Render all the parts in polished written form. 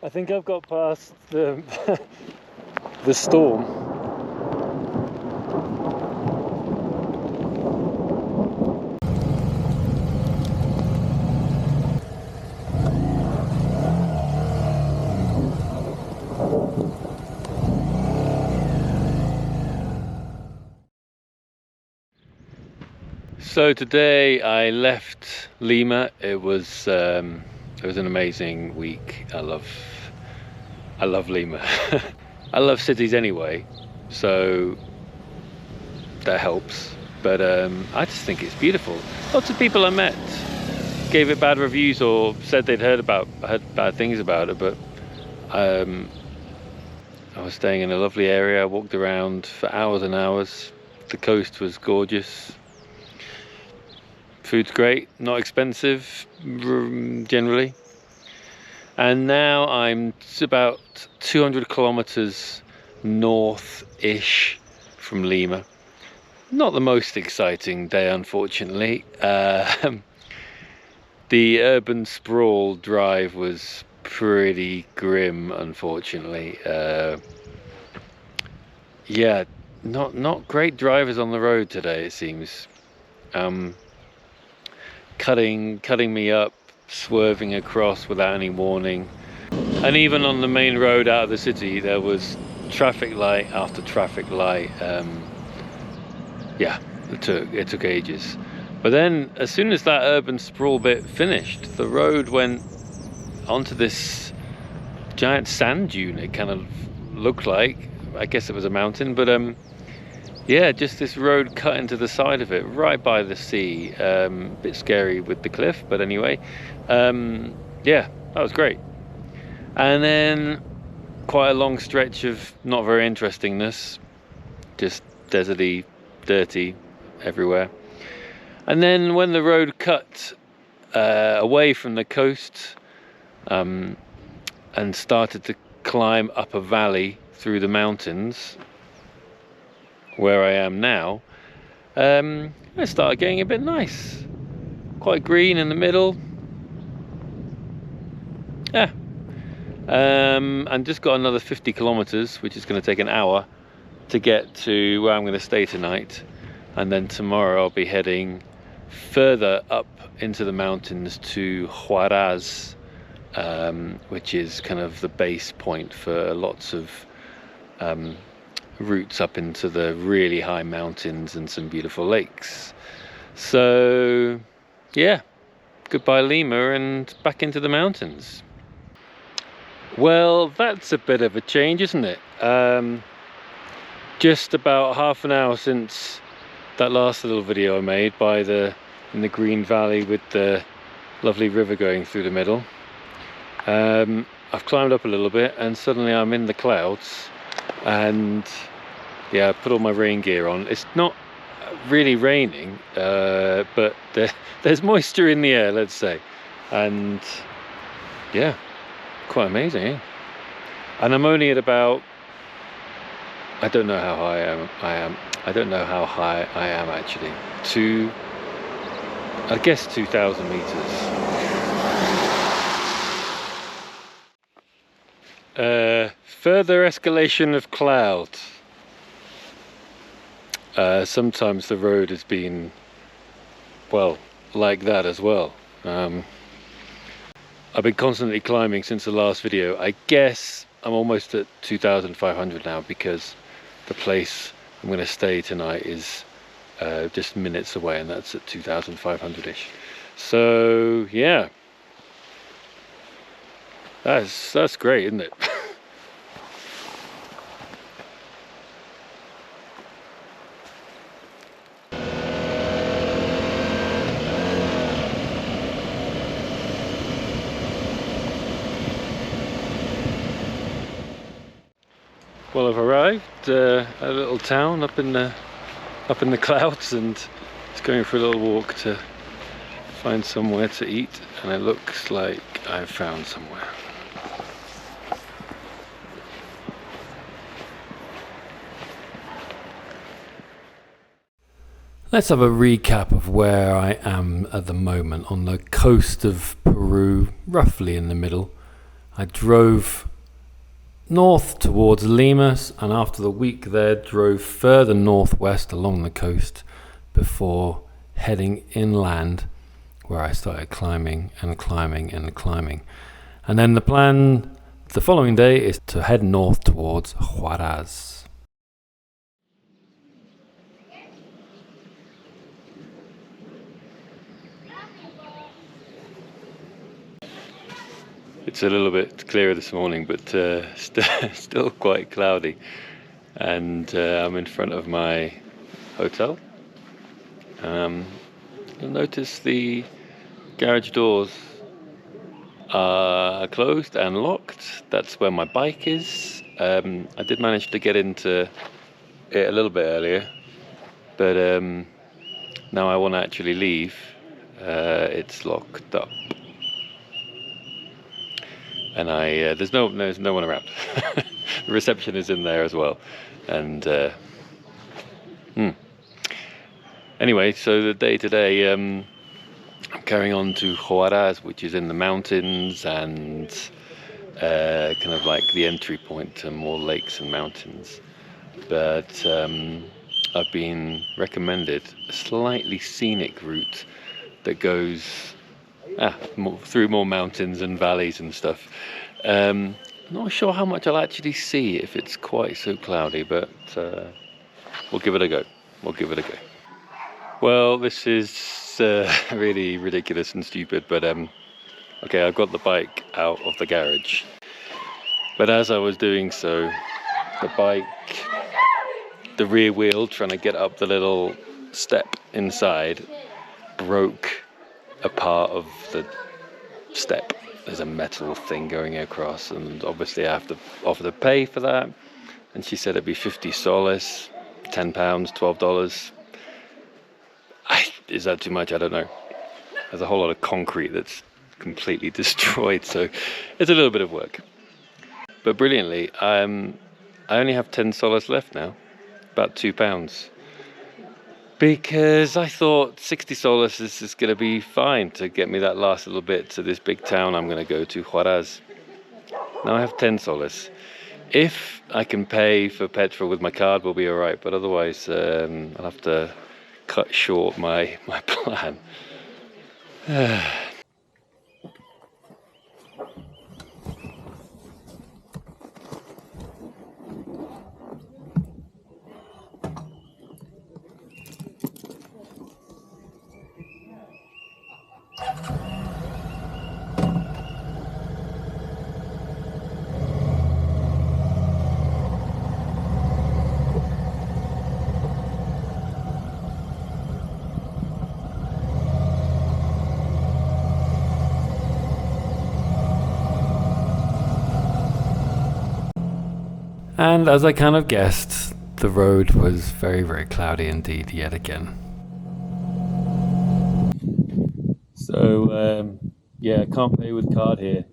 I think I've got past the the storm. So today I left Lima. It was an amazing week. I love Lima. I love cities anyway, so that helps. But I just think it's beautiful. Lots of people I met gave it bad reviews or said they'd heard bad things about it, but I was staying in a lovely area. I walked around for hours and hours. The coast was gorgeous. Food's great, not expensive generally. And now I'm about 200 kilometers north-ish from Lima. Not the most exciting day, unfortunately. The urban sprawl drive was pretty grim, unfortunately. Yeah, not great drivers on the road today, it seems. Cutting me up, swerving across without any warning. And even on the main road out of the city, there was traffic light after traffic light. Yeah, it took ages. But then, as soon as that urban sprawl bit finished, the road went onto this giant sand dune. It kind of looked like, I guess it was a mountain, but yeah, just this road cut into the side of it, right by the sea. A bit scary with the cliff, but anyway, yeah, that was great. And then quite a long stretch of not very interestingness, just deserty, dirty everywhere. And then when the road cut away from the coast and started to climb up a valley through the mountains, where I am now, it started getting a bit nice. Quite green in the middle. Yeah. And just got another 50 kilometers, which is going to take an hour to get to where I'm going to stay tonight. And then tomorrow I'll be heading further up into the mountains to Huaraz, which is kind of the base point for lots of routes up into the really high mountains and some beautiful lakes. So yeah, goodbye Lima and back into the mountains. Well, that's a bit of a change, isn't it? Just about half an hour since that last little video I made in the green valley with the lovely river going through the middle. I've climbed up a little bit and suddenly I'm in the clouds. And yeah, I put all my rain gear on. It's not really raining, but there's moisture in the air, let's say. And yeah, quite amazing, eh? And I'm only at about, I don't know how high I don't know how high I am actually. I guess 2,000 meters. Further escalation of cloud. Sometimes the road has been, well, like that as well. I've been constantly climbing since the last video. I guess I'm almost at 2,500 now because the place I'm going to stay tonight is just minutes away, and that's at 2,500-ish. So yeah, that's great, isn't it? Well, I've arrived at a little town up in the clouds, and just going for a little walk to find somewhere to eat, and it looks like I've found somewhere. Let's have a recap of where I am at the moment. On the coast of Peru, roughly in the middle. I drove north towards Limas, and after the week there, drove further northwest along the coast before heading inland, where I started climbing and climbing and climbing. And then the plan the following day is to head north towards Huaraz. It's a little bit clearer this morning, but still quite cloudy. And I'm in front of my hotel. You'll notice the garage doors are closed and locked. That's where my bike is. I did manage to get into it a little bit earlier, but now I want to actually leave. It's locked up. And there's no one around. The reception is in there as well, and anyway, so the day today, I'm carrying on to Huaraz, which is in the mountains and kind of like the entry point to more lakes and mountains. But I've been recommended a slightly scenic route that goes through more mountains and valleys and stuff. Not sure how much I'll actually see if it's quite so cloudy, but we'll give it a go. Well, this is really ridiculous and stupid, but okay, I've got the bike out of the garage. But as I was doing so, the rear wheel trying to get up the little step inside broke a part of the step. There's a metal thing going across, and obviously I have to offer to pay for that. And she said it'd be 50 soles, £10, $12. Is that too much? I don't know. There's a whole lot of concrete that's completely destroyed, so it's a little bit of work. But brilliantly, I only have 10 soles left now, about £2. Because I thought 60 soles is going to be fine to get me that last little bit to this big town I'm going to go to, Huaraz. Now I have 10 soles. If I can pay for petrol with my card, we'll be all right. But otherwise, I'll have to cut short my plan. And as I kind of guessed, the road was very, very cloudy indeed yet again. So, I can't pay with card here,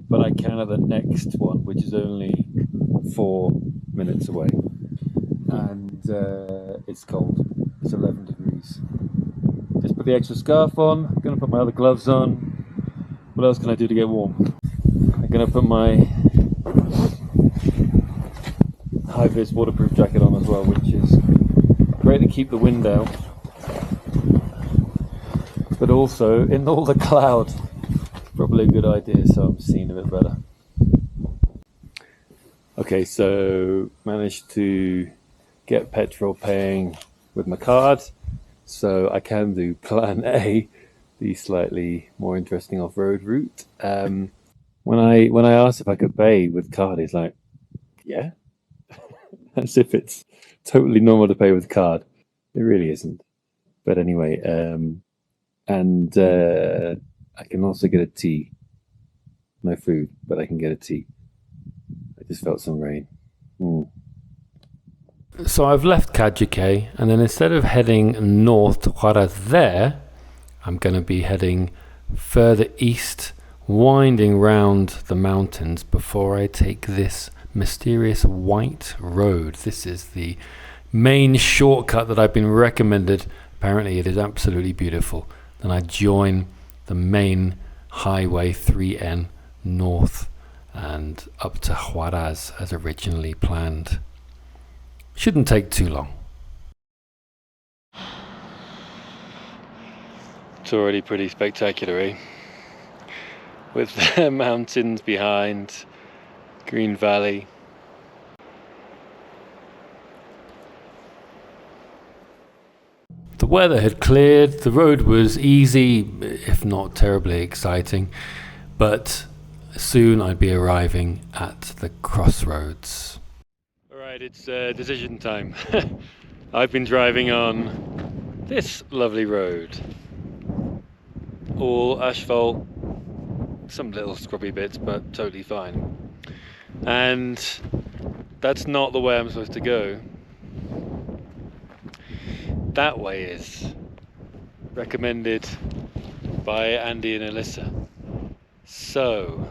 but I can at the next one, which is only 4 minutes away. And it's cold. It's 11 degrees. Just put the extra scarf on. I'm going to put my other gloves on. What else can I do to get warm? I'm going to put my high-vis waterproof jacket on as well, which is great to keep the wind out, but also in all the cloud, probably a good idea so I'm seeing a bit better. Okay, so managed to get petrol paying with my card, so I can do plan A, the slightly more interesting off-road route. When I asked if I could pay with card, he's like, yeah. As if it's totally normal to pay with card. It really isn't. But anyway, and I can also get a tea. No food, but I can get a tea. I just felt some rain. So I've left Cajuque, and then instead of heading north to Huaraz there, I'm going to be heading further east, winding round the mountains before I take this mysterious white road. This is the main shortcut that I've been recommended. Apparently it is absolutely beautiful. Then I join the main highway 3N north and up to Huaraz as originally planned. Shouldn't take too long. It's already pretty spectacular, eh? With the mountains behind, green valley. The weather had cleared, the road was easy, if not terribly exciting, but soon I'd be arriving at the crossroads. Alright, it's decision time. I've been driving on this lovely road. All asphalt, some little scrubby bits, but totally fine. And that's not the way I'm supposed to go. That way is recommended by Andy and Alyssa. So,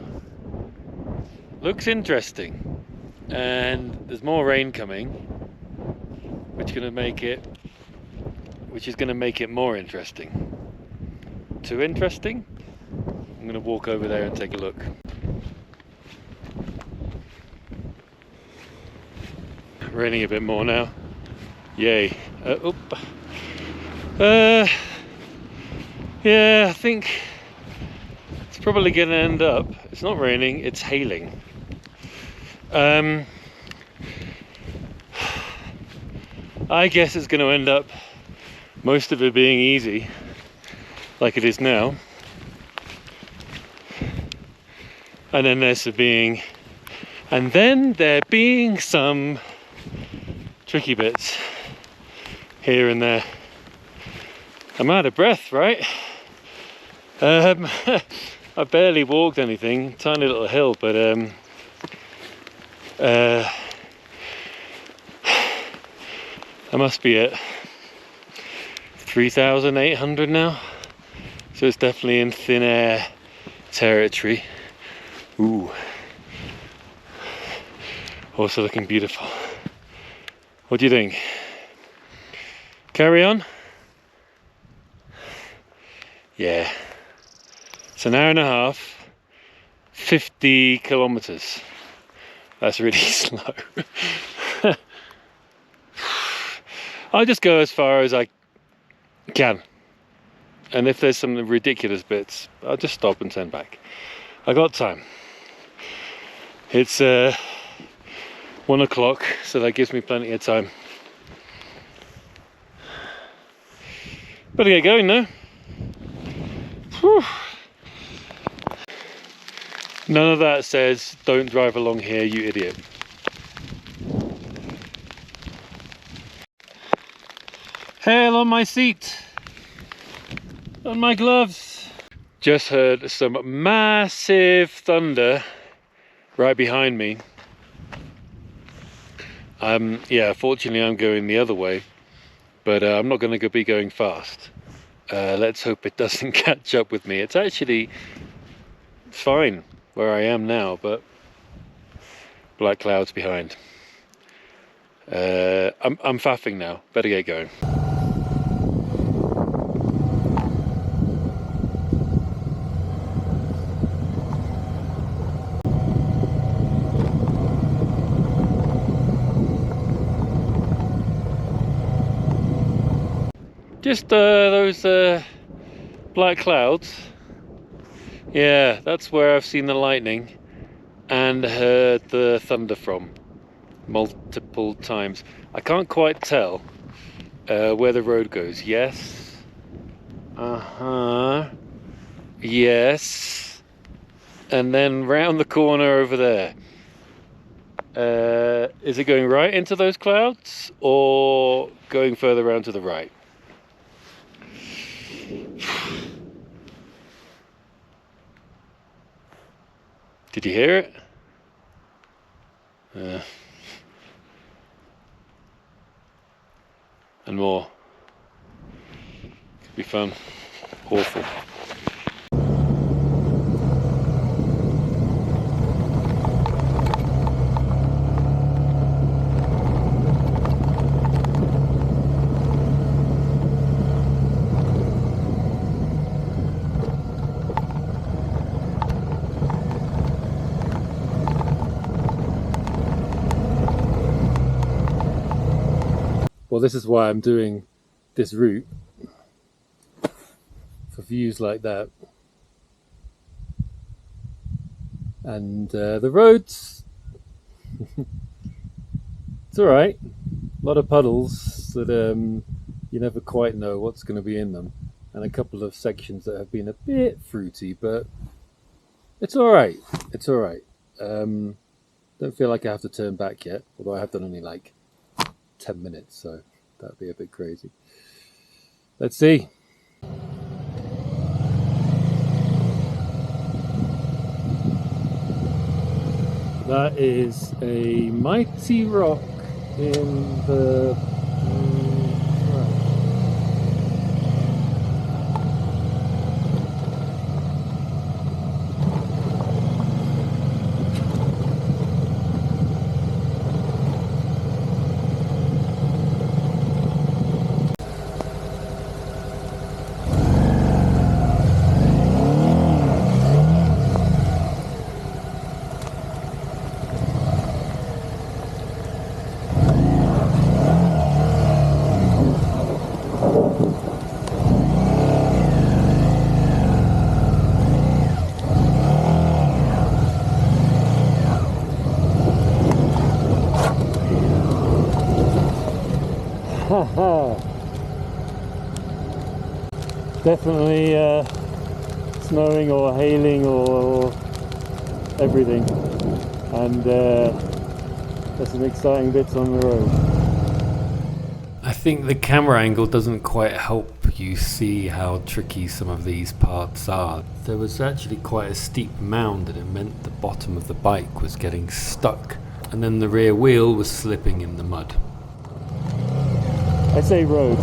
looks interesting. And there's more rain coming, which is going to make it more interesting. Too interesting? I'm going to walk over there and take a look. Raining a bit more now. Yay. Yeah, I think it's probably going to end up, it's not raining, it's hailing. I guess it's going to end up most of it being easy, like it is now. And then there being some tricky bits here and there. I'm out of breath, right? I barely walked anything, tiny little hill, but I must be at 3,800 now, so it's definitely in thin air territory. Ooh, also looking beautiful. What do you think? Carry on? Yeah. It's an hour and a half, 50 kilometers. That's really slow. I'll just go as far as I can. And if there's some ridiculous bits, I'll just stop and turn back. I got time. It's 1 o'clock, so that gives me plenty of time. Better get going now. Whew. None of that says, don't drive along here, you idiot. Hail on my seat, on my gloves. Just heard some massive thunder right behind me. Yeah, fortunately I'm going the other way, but I'm not going to be going fast. Let's hope it doesn't catch up with me. It's actually fine where I am now, but black clouds behind. I'm faffing now, better get going. Just those black clouds. Yeah, that's where I've seen the lightning and heard the thunder from multiple times. I can't quite tell where the road goes. Yes. Yes. And then round the corner over there. Is it going right into those clouds or going further around to the right? Did you hear it? And more. Could be fun. Awful. Well, this is why I'm doing this route, for views like that. And the roads, it's alright. A lot of puddles that you never quite know what's going to be in them, and a couple of sections that have been a bit fruity, but it's alright. It's alright. Don't feel like I have to turn back yet, although I have done only like 10 minutes, so that'd be a bit crazy. Let's see. That is a mighty rock in the definitely snowing or hailing or everything, and there's some exciting bits on the road. I think the camera angle doesn't quite help you see how tricky some of these parts are. There was actually quite a steep mound and it meant the bottom of the bike was getting stuck, and then the rear wheel was slipping in the mud. I say roads.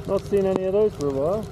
Not seen any of those for a while.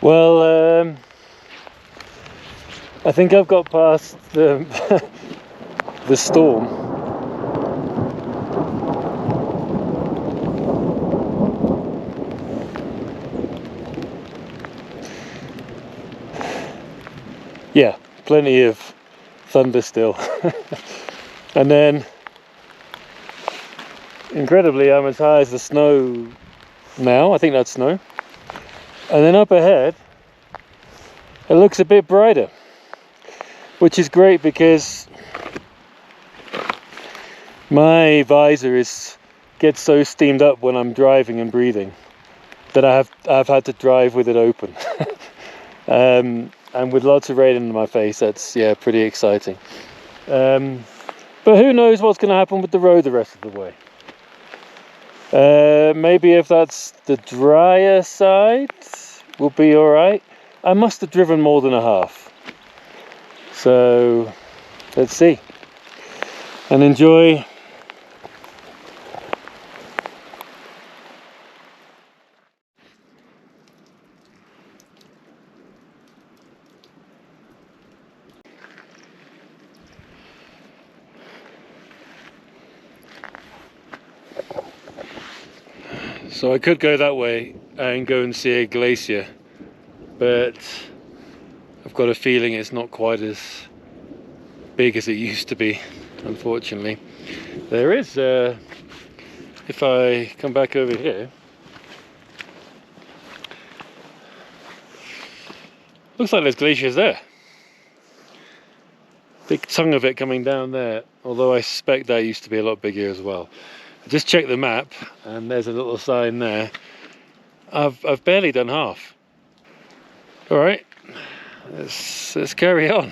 Well, I think I've got past the the storm. Yeah, plenty of thunder still. And then, incredibly, I'm as high as the snow now. I think that's snow. And then up ahead, it looks a bit brighter. which is great because my visor gets so steamed up when I'm driving and breathing that I've had to drive with it open. And with lots of rain in my face, that's pretty exciting. But who knows what's going to happen with the road the rest of the way. Maybe if that's the drier side, we'll be all right. I must have driven more than a half. So let's see and enjoy. So I could go that way and go and see a glacier, but I've got a feeling it's not quite as big as it used to be, unfortunately. There is, if I come back over here, looks like there's glaciers there. Big tongue of it coming down there, although I suspect that used to be a lot bigger as well. I just checked the map and there's a little sign there. I've barely done half. All right, let's carry on.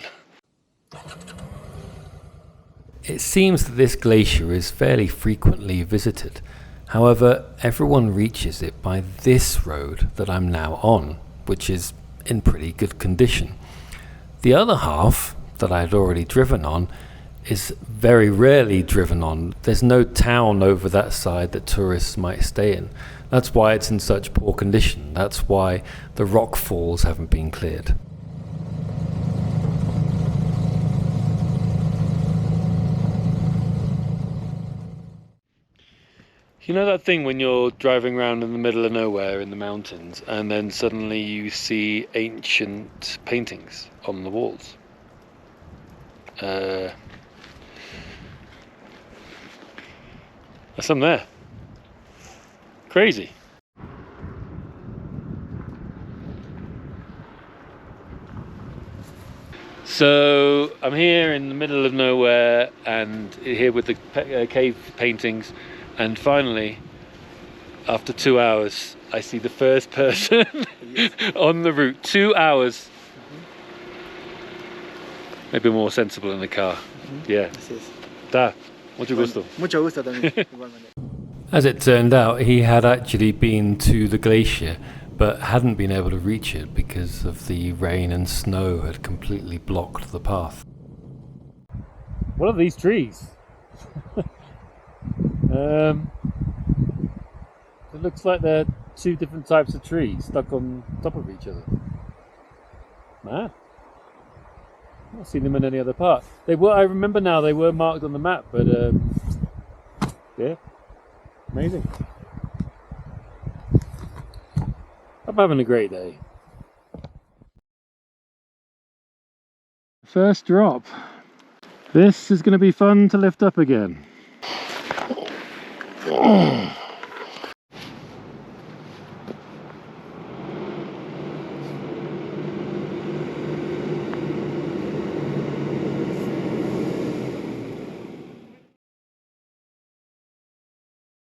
It seems that this glacier is fairly frequently visited. However, everyone reaches it by this road that I'm now on, which is in pretty good condition. The other half that I had already driven on is very rarely driven on. There's no town over that side that tourists might stay in. That's why it's in such poor condition. That's why the rock falls haven't been cleared. You know that thing when you're driving around in the middle of nowhere in the mountains and then suddenly you see ancient paintings on the walls? There's some there. Crazy. So I'm here in the middle of nowhere and here with the cave paintings, and finally, after 2 hours, I see the first person on the route. 2 hours. Maybe more sensible in the car. Yeah. Da. Mucho gusto. Mucho gusto también. Igualmente. As it turned out, he had actually been to the glacier, but hadn't been able to reach it because of the rain and snow had completely blocked the path. What are these trees? It looks like they're two different types of trees stuck on top of each other. Man, I've not seen them in any other part. They were, I remember now, they were marked on the map, but yeah, amazing. I'm having a great day. First drop. This is going to be fun to lift up again.